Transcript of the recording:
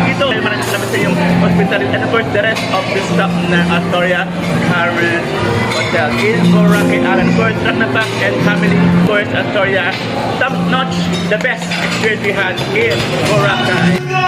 dito. Maraming salamat sa iyong hospitality. And of course, the rest of the staff ng Astoria Carmel Hotel in Boracay Island. Of course, Ragnapak and family, of course, Astoria. Top notch, the best experience we had in Boracay.